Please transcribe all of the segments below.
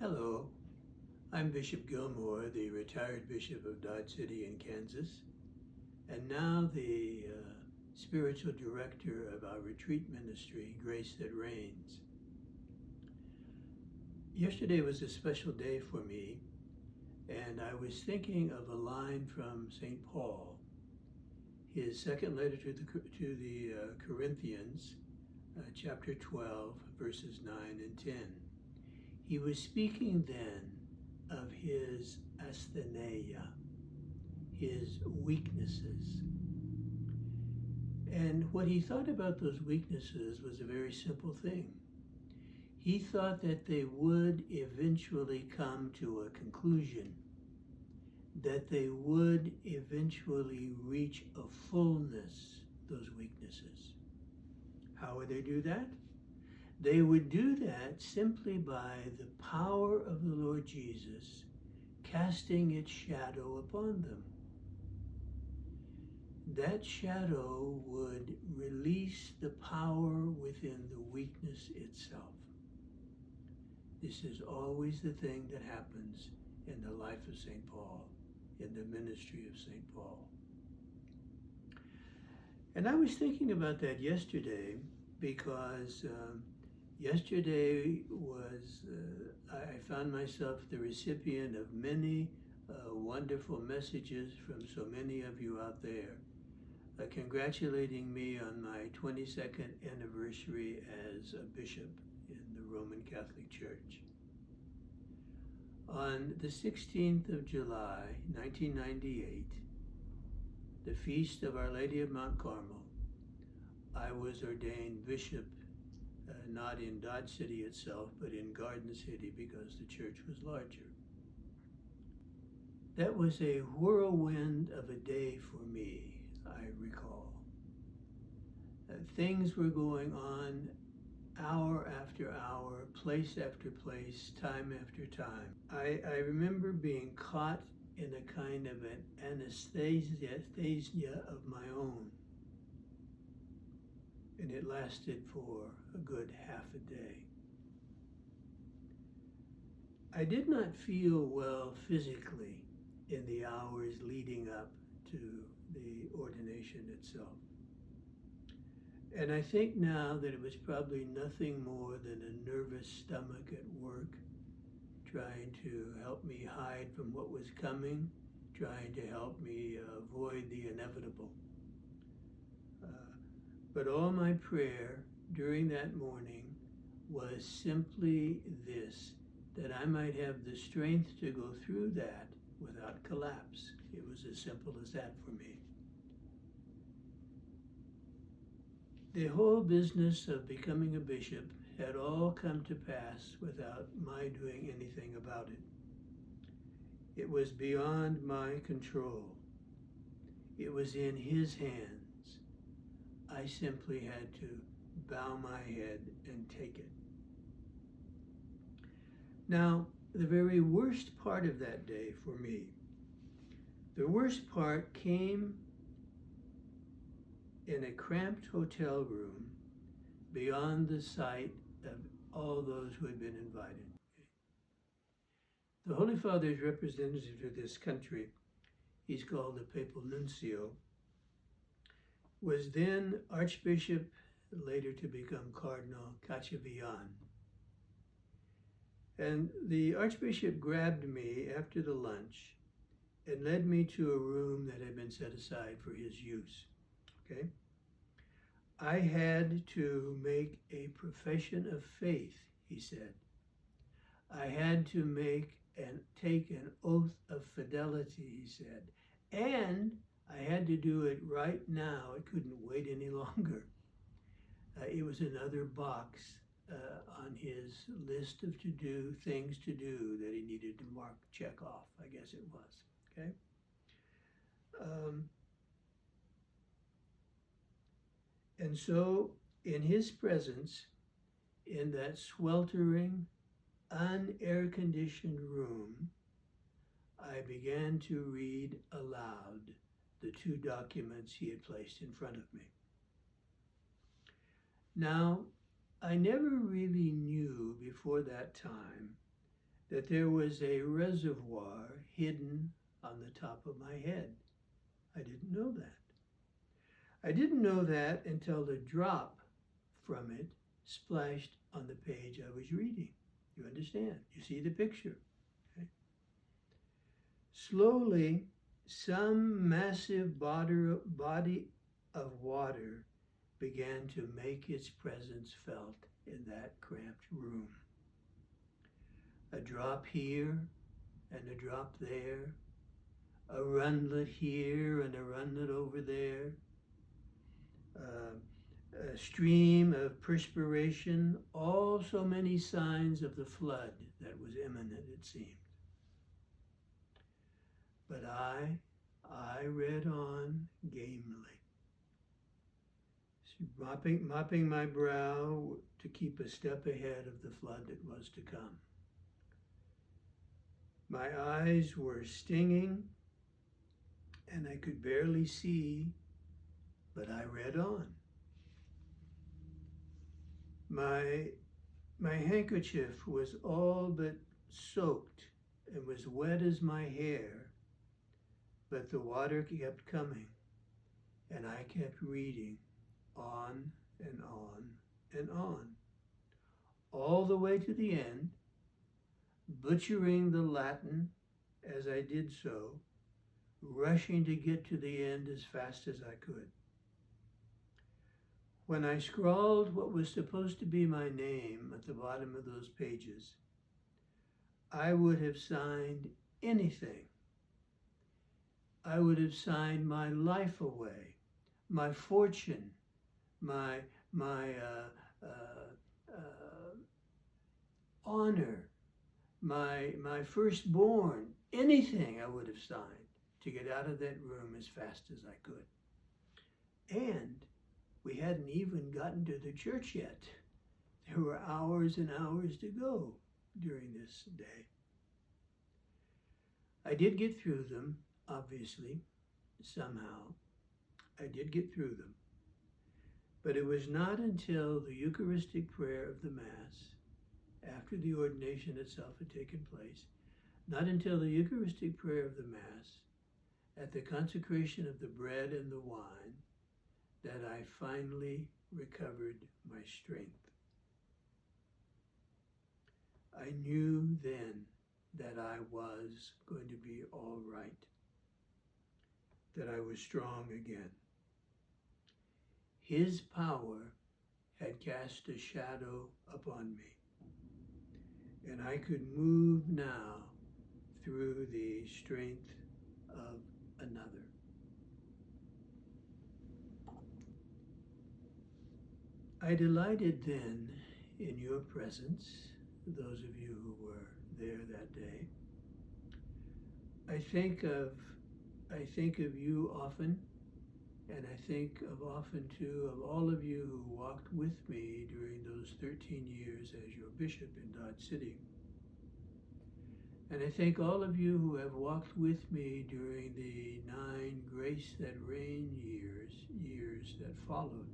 Hello, I'm Bishop Gilmore, the retired Bishop of Dodge City in Kansas, and now the spiritual director of our retreat ministry, Grace That Reigns. Yesterday was a special day for me, and I was thinking of a line from St. Paul, his second letter to the Corinthians, chapter 12, verses 9 and 10. He was speaking then of his asthenia, his weaknesses. And what he thought about those weaknesses was a very simple thing. He thought that they would eventually come to a conclusion, that they would eventually reach a fullness, those weaknesses. How would they do that? They would do that simply by the power of the Lord Jesus casting its shadow upon them. That shadow would release the power within the weakness itself. This is always the thing that happens in the life of St. Paul, in the ministry of St. Paul. And I was thinking about that yesterday because yesterday was, I found myself the recipient of many wonderful messages from so many of you out there, congratulating me on my 22nd anniversary as a bishop in the Roman Catholic Church. On the 16th of July, 1998, the feast of Our Lady of Mount Carmel, I was ordained bishop, not in Dodge City itself, but in Garden City because the church was larger. That was a whirlwind of a day for me, I recall. Things were going on hour after hour, place after place, time after time. I remember being caught in a kind of an anesthesia of my own. And it lasted for a good half a day. I did not feel well physically in the hours leading up to the ordination itself. And I think now that it was probably nothing more than a nervous stomach at work, trying to help me hide from what was coming, trying to help me avoid the inevitable. But all my prayer during that morning was simply this, that I might have the strength to go through that without collapse. It was as simple as that for me. The whole business of becoming a bishop had all come to pass without my doing anything about it. It was beyond my control. It was in his hands. I simply had to bow my head and take it. Now, the very worst part of that day for me, the worst part came in a cramped hotel room beyond the sight of all those who had been invited. The Holy Father's representative to this country, he's called the Papal Nuncio, was then Archbishop, later to become Cardinal Cachavillan. And the Archbishop grabbed me after the lunch and led me to a room that had been set aside for his use, okay? I had to make a profession of faith, he said. I had to take an oath of fidelity, he said. And I had to do it right now. I couldn't wait any longer. It was another box on his list of things to do that he needed to check off, I guess it was, okay? And so in his presence, in that sweltering, un-air-conditioned room, I began to read aloud the two documents he had placed in front of me. Now, I never really knew before that time that there was a reservoir hidden on the top of my head. I didn't know that. I didn't know that until the drop from it splashed on the page I was reading. You understand? You see the picture. Okay? Slowly, some massive body of water began to make its presence felt in that cramped room. A drop here and a drop there, a runlet here and a runlet over there, a stream of perspiration, all so many signs of the flood that was imminent, it seemed. But I read on gamely, mopping my brow to keep a step ahead of the flood that was to come. My eyes were stinging and I could barely see, but I read on. My handkerchief was all but soaked and was wet as my hair, but the water kept coming and I kept reading on and on and on, all the way to the end, butchering the Latin as I did so, rushing to get to the end as fast as I could. When I scrawled what was supposed to be my name at the bottom of those pages, I would have signed anything. I would have signed my life away, my fortune, my honor, my firstborn, anything I would have signed to get out of that room as fast as I could. And we hadn't even gotten to the church yet. There were hours and hours to go during this day. I did get through them, obviously, somehow. I did get through them. But it was not until the Eucharistic prayer of the Mass, after the ordination itself had taken place, not until the Eucharistic prayer of the Mass, at the consecration of the bread and the wine, that I finally recovered my strength. I knew then that I was going to be all right, that I was strong again. His power had cast a shadow upon me, and I could move now through the strength of another. I delighted then in your presence, those of you who were there that day. I think of you often, and I think of often too of all of you who walked with me during those 13 years as your bishop in Dodge City. And I thank all of you who have walked with me during the 9 Grace That Reign years that followed.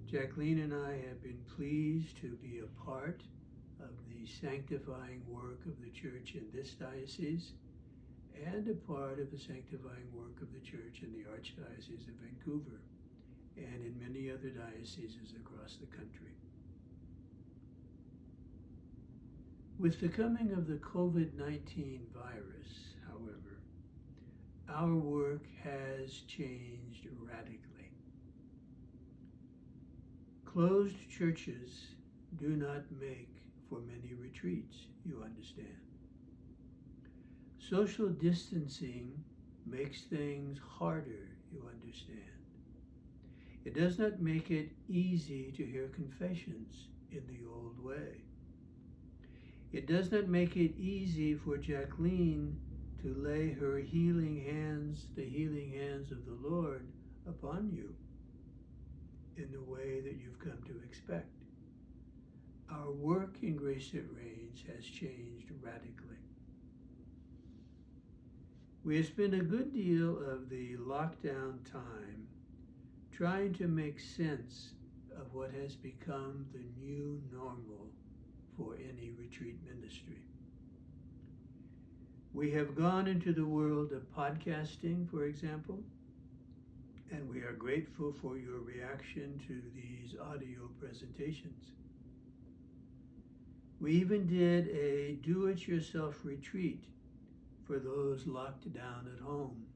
Jacqueline and I have been pleased to be a part of the sanctifying work of the church in this diocese and a part of the sanctifying work of the church in the Archdiocese of Vancouver and in many other dioceses across the country. With the coming of the COVID-19 virus, however, our work has changed radically. Closed churches do not make for many retreats, you understand. Social distancing makes things harder, you understand. It does not make it easy to hear confessions in the old way. It does not make it easy for Jacqueline to lay her healing hands, the healing hands of the Lord, upon you in the way that you've come to expect. Our work in Grace That Reigns has changed radically. We have spent a good deal of the lockdown time trying to make sense of what has become the new normal for any retreat ministry. We have gone into the world of podcasting, for example, and we are grateful for your reaction to these audio presentations. We even did a do-it-yourself retreat for those locked down at home,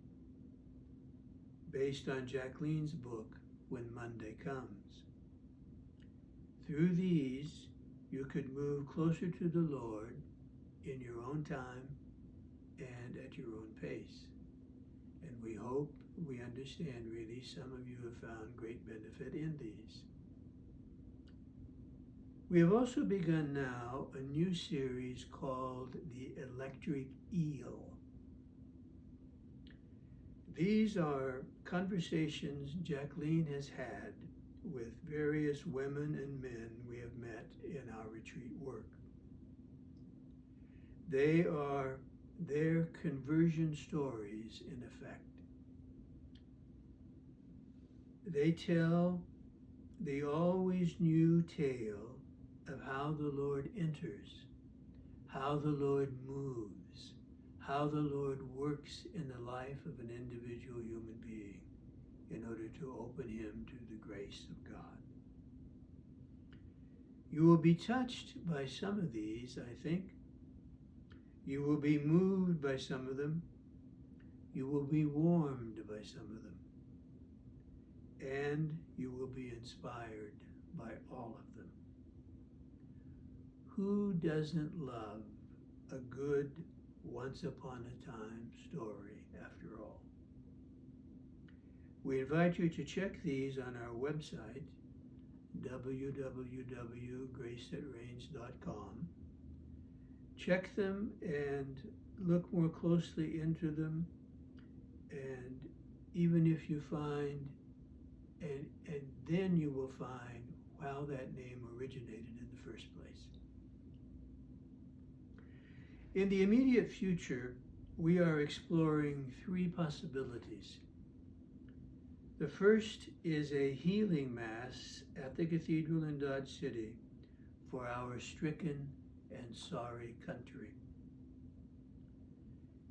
based on Jacqueline's book, When Monday Comes. Through these, you could move closer to the Lord in your own time and at your own pace. And we hope, we understand really, some of you have found great benefit in these. We have also begun now a new series called The Electric Eel. These are conversations Jacqueline has had with various women and men we have met in our retreat work. They are their conversion stories, in effect. They tell the always new tale of how the Lord enters, how the Lord moves, how the Lord works in the life of an individual human being in order to open him to the grace of God. You will be touched by some of these, I think. You will be moved by some of them. You will be warmed by some of them. And you will be inspired by all of them. Who doesn't love a good once upon a time story, after all? We invite you to check these on our website, www.gracethatreigns.com. Check them and look more closely into them, and even if you find, and then you will find how that name originated in the first place. In the immediate future, we are exploring three possibilities. The first is a healing mass at the cathedral in Dodge City for our stricken and sorry country.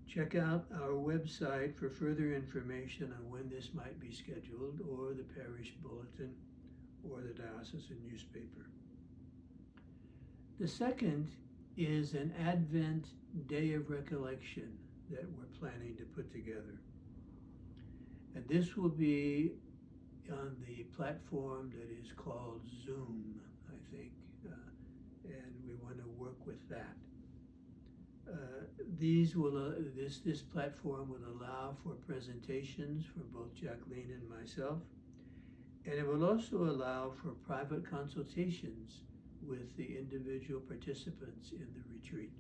Check out our website for further information on when this might be scheduled, or the parish bulletin, or the diocesan newspaper. The second is an Advent Day of Recollection that we're planning to put together. And this will be on the platform that is called Zoom, I think, and we want to work with that. This platform will allow for presentations from both Jacqueline and myself, and it will also allow for private consultations with the individual participants in the retreat.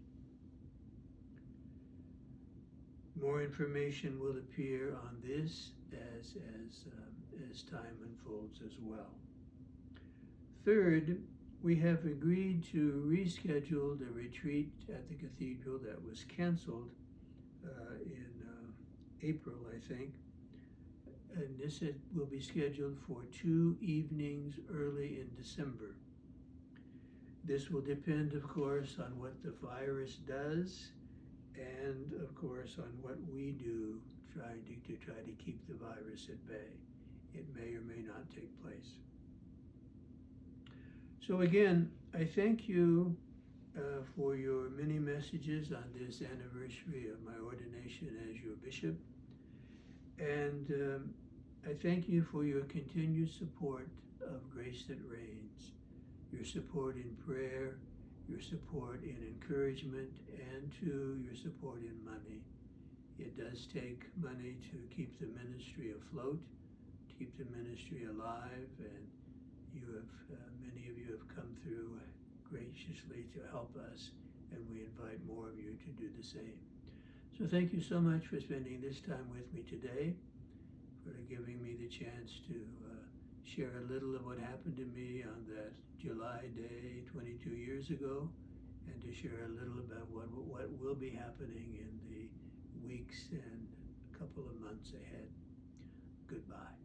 More information will appear on this as time unfolds as well. Third, we have agreed to reschedule the retreat at the cathedral that was canceled in April, I think. And this will be scheduled for 2 evenings early in December. This will depend, of course, on what the virus does, and of course on what we do to try to keep the virus at bay. It may or may not take place. So again, I thank you for your many messages on this anniversary of my ordination as your bishop, and I thank you for your continued support of Grace That Reigns, your support in prayer, your support in encouragement, and your support in money. It does take money to keep the ministry afloat, to keep the ministry alive, and many of you have come through graciously to help us, and we invite more of you to do the same. So thank you so much for spending this time with me today, for giving me the chance to share a little of what happened to me on that July day 22 years ago, and to share a little about what will be happening in the weeks and couple of months ahead. Goodbye.